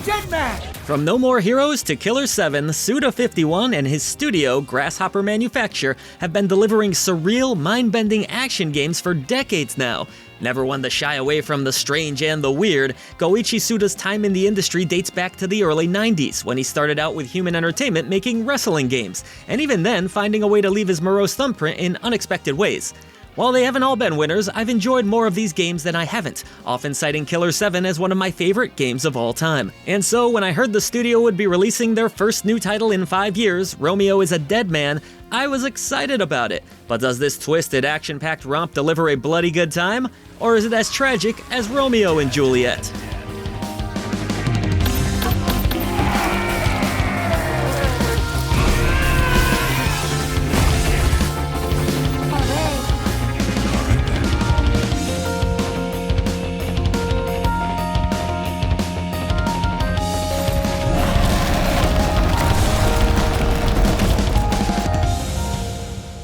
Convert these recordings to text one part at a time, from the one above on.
From No More Heroes to Killer 7, Suda51 and his studio, Grasshopper Manufacture, have been delivering surreal, mind-bending action games for decades now. Never one to shy away from the strange and the weird, Goichi Suda's time in the industry dates back to the early 90s, when he started out with Human Entertainment making wrestling games, and even then finding a way to leave his morose thumbprint in unexpected ways. While they haven't all been winners, I've enjoyed more of these games than I haven't, often citing Killer 7 as one of my favorite games of all time. And so when I heard the studio would be releasing their first new title in 5 years, Romeo is a Dead Man, I was excited about it. But does this twisted, action-packed romp deliver a bloody good time? Or is it as tragic as Romeo and Juliet?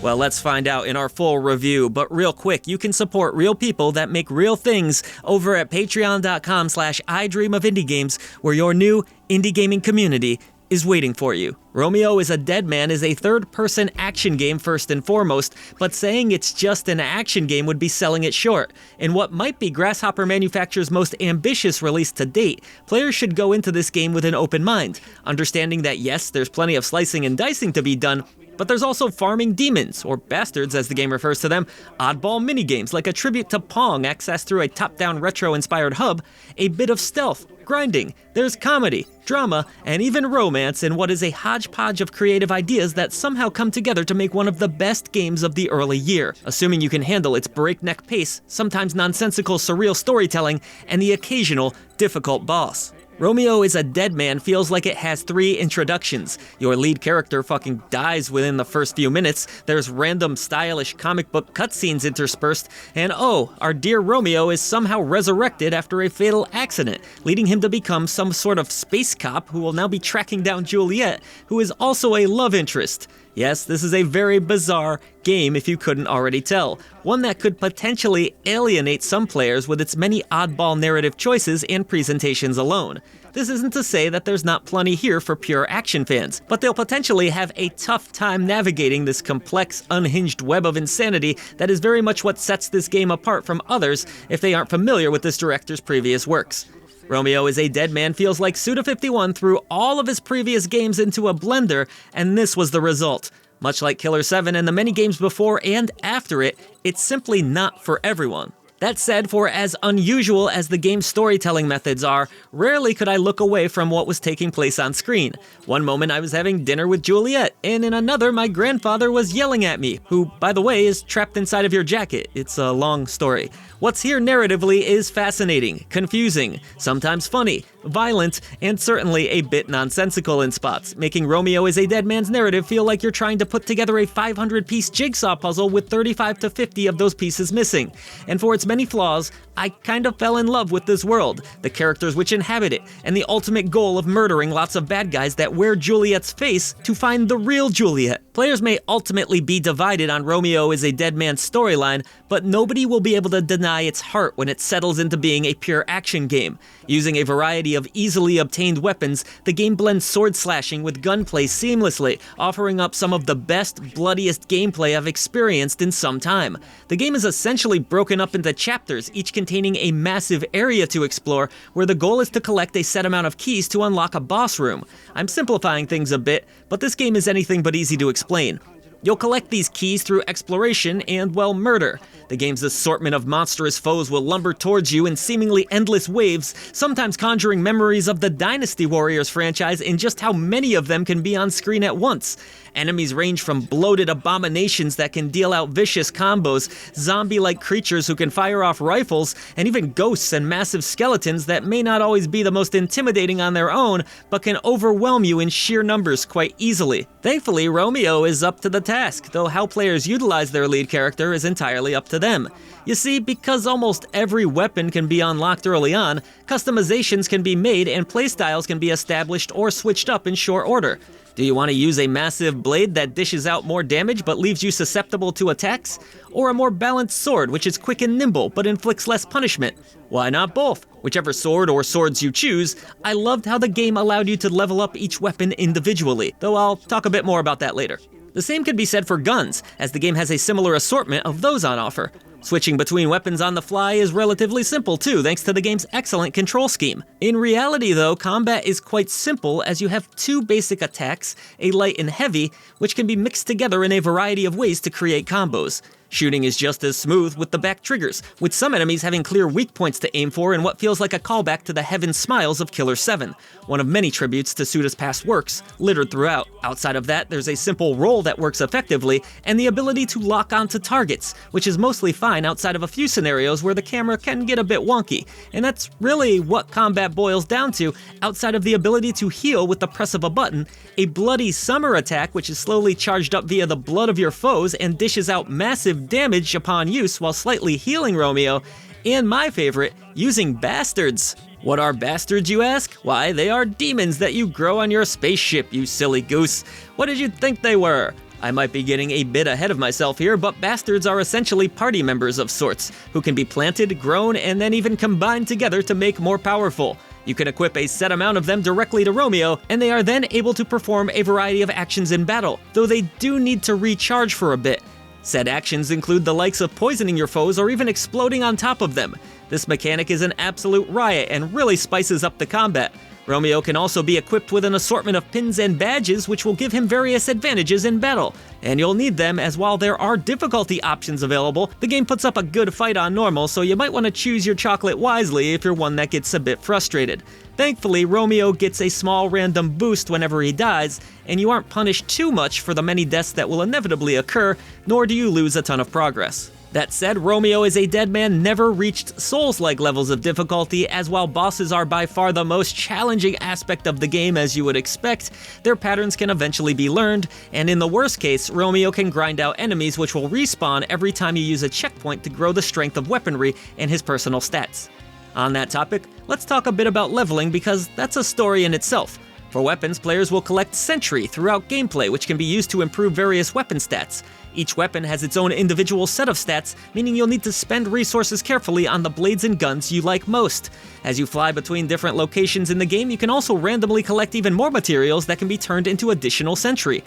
Well, let's find out in our full review, but real quick, you can support real people that make real things over at patreon.com/idreamofindiegames, where your new indie gaming community is waiting for you. Romeo is a Dead Man is a third-person action game first and foremost, but saying it's just an action game would be selling it short. In what might be Grasshopper Manufacture's most ambitious release to date, players should go into this game with an open mind, understanding that yes, there's plenty of slicing and dicing to be done, but there's also farming demons, or bastards as the game refers to them, oddball minigames like a tribute to Pong accessed through a top-down retro-inspired hub, a bit of stealth, grinding, there's comedy, drama, and even romance in what is a hodgepodge of creative ideas that somehow come together to make one of the best games of the early year, assuming you can handle its breakneck pace, sometimes nonsensical surreal storytelling, and the occasional difficult boss. Romeo is a Dead Man feels like it has 3 introductions. Your lead character fucking dies within the first few minutes, there's random stylish comic book cutscenes interspersed, and oh, our dear Romeo is somehow resurrected after a fatal accident, leading him to become some sort of space cop who will now be tracking down Juliet, who is also a love interest. Yes, this is a very bizarre game if you couldn't already tell, one that could potentially alienate some players with its many oddball narrative choices and presentations alone. This isn't to say that there's not plenty here for pure action fans, but they'll potentially have a tough time navigating this complex, unhinged web of insanity that is very much what sets this game apart from others if they aren't familiar with this director's previous works. Romeo is a Dead Man feels like Suda51 threw all of his previous games into a blender, and this was the result. Much like Killer 7 and the many games before and after it, it's simply not for everyone. That said, for as unusual as the game's storytelling methods are, rarely could I look away from what was taking place on screen. One moment I was having dinner with Juliet, and in another my grandfather was yelling at me, who, by the way, is trapped inside of your jacket. It's a long story. What's here narratively is fascinating, confusing, sometimes funny, violent, and certainly a bit nonsensical in spots, making Romeo is a Dead Man's narrative feel like you're trying to put together a 500-piece jigsaw puzzle with 35 to 50 of those pieces missing. And for its many flaws, I kind of fell in love with this world, the characters which inhabit it, and the ultimate goal of murdering lots of bad guys that wear Juliet's face to find the real Juliet. Players may ultimately be divided on Romeo is a Dead Man's storyline, but nobody will be able to deny its heart when it settles into being a pure action game. Using a variety of easily obtained weapons, the game blends sword slashing with gunplay seamlessly, offering up some of the best, bloodiest gameplay I've experienced in some time. The game is essentially broken up into chapters, each containing a massive area to explore, where the goal is to collect a set amount of keys to unlock a boss room. I'm simplifying things a bit, but this game is anything but easy to explain. You'll collect these keys through exploration and, well, murder. The game's assortment of monstrous foes will lumber towards you in seemingly endless waves, sometimes conjuring memories of the Dynasty Warriors franchise in just how many of them can be on screen at once. Enemies range from bloated abominations that can deal out vicious combos, zombie-like creatures who can fire off rifles, and even ghosts and massive skeletons that may not always be the most intimidating on their own, but can overwhelm you in sheer numbers quite easily. Thankfully, Romeo is up to the task, though how players utilize their lead character is entirely up to them. You see, because almost every weapon can be unlocked early on, customizations can be made and playstyles can be established or switched up in short order. Do you want to use a massive blade that dishes out more damage but leaves you susceptible to attacks? Or a more balanced sword which is quick and nimble but inflicts less punishment? Why not both? Whichever sword or swords you choose, I loved how the game allowed you to level up each weapon individually, though I'll talk a bit more about that later. The same could be said for guns, as the game has a similar assortment of those on offer. Switching between weapons on the fly is relatively simple too, thanks to the game's excellent control scheme. In reality though, combat is quite simple as you have two basic attacks, a light and heavy, which can be mixed together in a variety of ways to create combos. Shooting is just as smooth with the back triggers, with some enemies having clear weak points to aim for in what feels like a callback to the Heaven Smiles of Killer 7, one of many tributes to Suda's past works, littered throughout. Outside of that, there's a simple roll that works effectively, and the ability to lock onto targets, which is mostly fine outside of a few scenarios where the camera can get a bit wonky, and that's really what combat boils down to, outside of the ability to heal with the press of a button, a Bloody Summer attack which is slowly charged up via the blood of your foes and dishes out massive damage upon use while slightly healing Romeo, and my favorite, using bastards. What are bastards, you ask? Why, they are demons that you grow on your spaceship, you silly goose. What did you think they were? I might be getting a bit ahead of myself here, but bastards are essentially party members of sorts, who can be planted, grown, and then even combined together to make more powerful. You can equip a set amount of them directly to Romeo, and they are then able to perform a variety of actions in battle, though they do need to recharge for a bit. Said actions include the likes of poisoning your foes or even exploding on top of them. This mechanic is an absolute riot and really spices up the combat. Romeo can also be equipped with an assortment of pins and badges which will give him various advantages in battle, and you'll need them as while there are difficulty options available, the game puts up a good fight on normal, so you might want to choose your chocolate wisely if you're one that gets a bit frustrated. Thankfully, Romeo gets a small random boost whenever he dies, and you aren't punished too much for the many deaths that will inevitably occur, nor do you lose a ton of progress. That said, Romeo is a dead man never reached Souls-like levels of difficulty, as while bosses are by far the most challenging aspect of the game as you would expect, their patterns can eventually be learned, and in the worst case, Romeo can grind out enemies which will respawn every time you use a checkpoint to grow the strength of weaponry and his personal stats. On that topic, let's talk a bit about leveling because that's a story in itself. For weapons, players will collect Sentry throughout gameplay, which can be used to improve various weapon stats. Each weapon has its own individual set of stats, meaning you'll need to spend resources carefully on the blades and guns you like most. As you fly between different locations in the game, you can also randomly collect even more materials that can be turned into additional Sentry.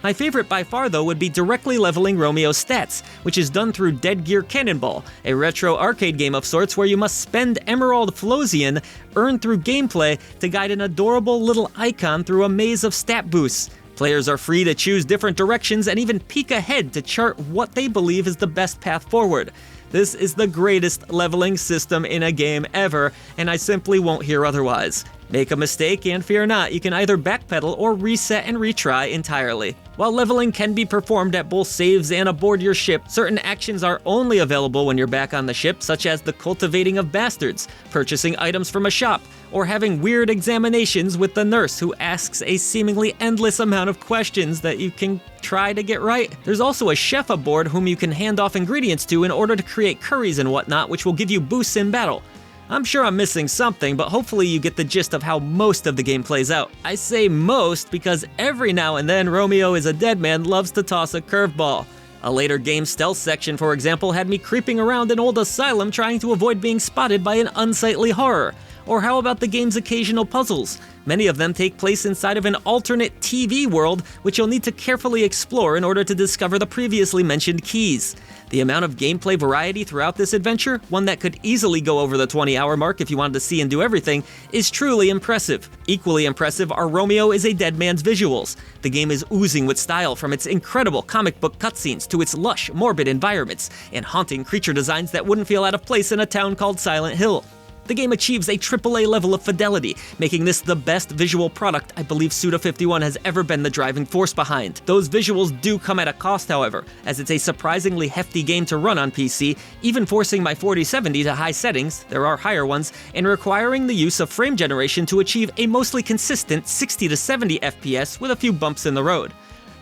My favorite by far though would be directly leveling Romeo's stats, which is done through Dead Gear Cannonball, a retro arcade game of sorts where you must spend Emerald Flosian earned through gameplay to guide an adorable little icon through a maze of stat boosts. Players are free to choose different directions and even peek ahead to chart what they believe is the best path forward. This is the greatest leveling system in a game ever, and I simply won't hear otherwise. Make a mistake and fear not, you can either backpedal or reset and retry entirely. While leveling can be performed at both saves and aboard your ship, certain actions are only available when you're back on the ship, such as the cultivating of bastards, purchasing items from a shop, or having weird examinations with the nurse who asks a seemingly endless amount of questions that you can try to get right. There's also a chef aboard whom you can hand off ingredients to in order to create curries and whatnot, which will give you boosts in battle. I'm sure I'm missing something, but hopefully you get the gist of how most of the game plays out. I say most because every now and then Romeo is a dead man loves to toss a curveball. A later game stealth section, for example, had me creeping around an old asylum trying to avoid being spotted by an unsightly horror. Or how about the game's occasional puzzles? Many of them take place inside of an alternate TV world, which you'll need to carefully explore in order to discover the previously mentioned keys. The amount of gameplay variety throughout this adventure, one that could easily go over the 20-hour mark if you wanted to see and do everything, is truly impressive. Equally impressive are Romeo is a Dead Man's visuals. The game is oozing with style from its incredible comic book cutscenes to its lush, morbid environments and haunting creature designs that wouldn't feel out of place in a town called Silent Hill. The game achieves a AAA level of fidelity, making this the best visual product I believe Suda51 has ever been the driving force behind. Those visuals do come at a cost, however, as it's a surprisingly hefty game to run on PC, even forcing my 4070 to high settings, there are higher ones, and requiring the use of frame generation to achieve a mostly consistent 60 to 70 FPS with a few bumps in the road.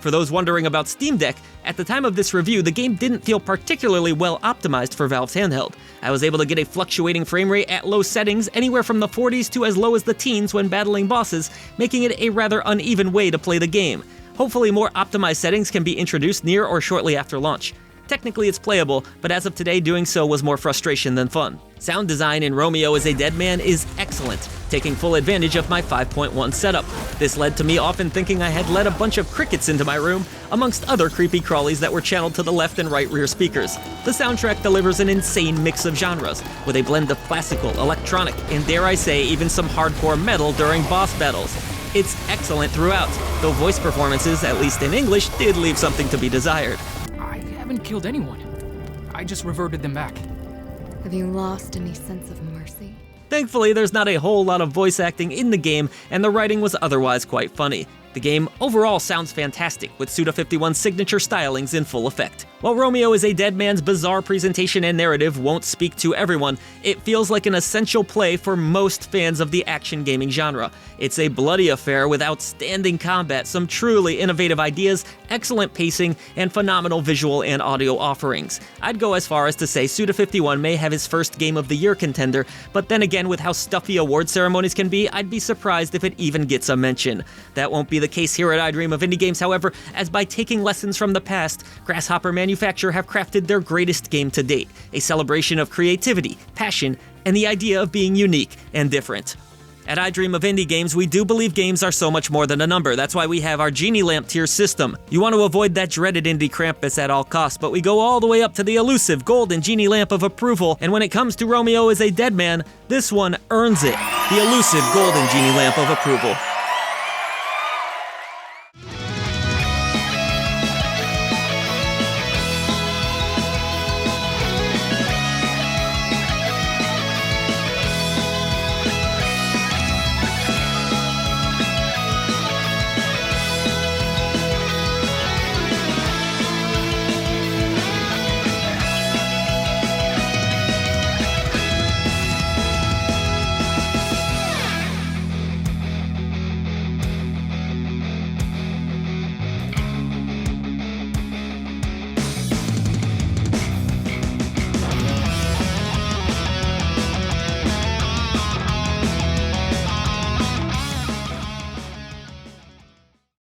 For those wondering about Steam Deck, at the time of this review, the game didn't feel particularly well optimized for Valve's handheld. I was able to get a fluctuating frame rate at low settings, anywhere from the 40s to as low as the teens when battling bosses, making it a rather uneven way to play the game. Hopefully more optimized settings can be introduced near or shortly after launch. Technically it's playable, but as of today doing so was more frustration than fun. Sound design in Romeo is a Dead Man is excellent, taking full advantage of my 5.1 setup. This led to me often thinking I had let a bunch of crickets into my room, amongst other creepy crawlies that were channeled to the left and right rear speakers. The soundtrack delivers an insane mix of genres, with a blend of classical, electronic, and dare I say even some hardcore metal during boss battles. It's excellent throughout, though voice performances, at least in English, did leave something to be desired. I haven't killed anyone. I just reverted them back. Have you lost any sense of mercy? Thankfully, there's not a whole lot of voice acting in the game, and the writing was otherwise quite funny. The game overall sounds fantastic, with Suda51's signature stylings in full effect. While Romeo is a Dead Man's bizarre presentation and narrative won't speak to everyone, it feels like an essential play for most fans of the action gaming genre. It's a bloody affair with outstanding combat, some truly innovative ideas, excellent pacing, and phenomenal visual and audio offerings. I'd go as far as to say Suda51 may have his first Game of the Year contender, but then again, with how stuffy award ceremonies can be, I'd be surprised if it even gets a mention. That won't be the case here at I Dream of Indie Games, however, as by taking lessons from the past, Grasshopper Manufacture have crafted their greatest game to date, a celebration of creativity, passion, and the idea of being unique and different. At I Dream of Indie Games, we do believe games are so much more than a number. That's why we have our Genie Lamp tier system. You want to avoid that dreaded Indie Krampus at all costs, but we go all the way up to the elusive Golden Genie Lamp of Approval, and when it comes to Romeo is a Dead Man, this one earns it. The elusive Golden Genie Lamp of Approval.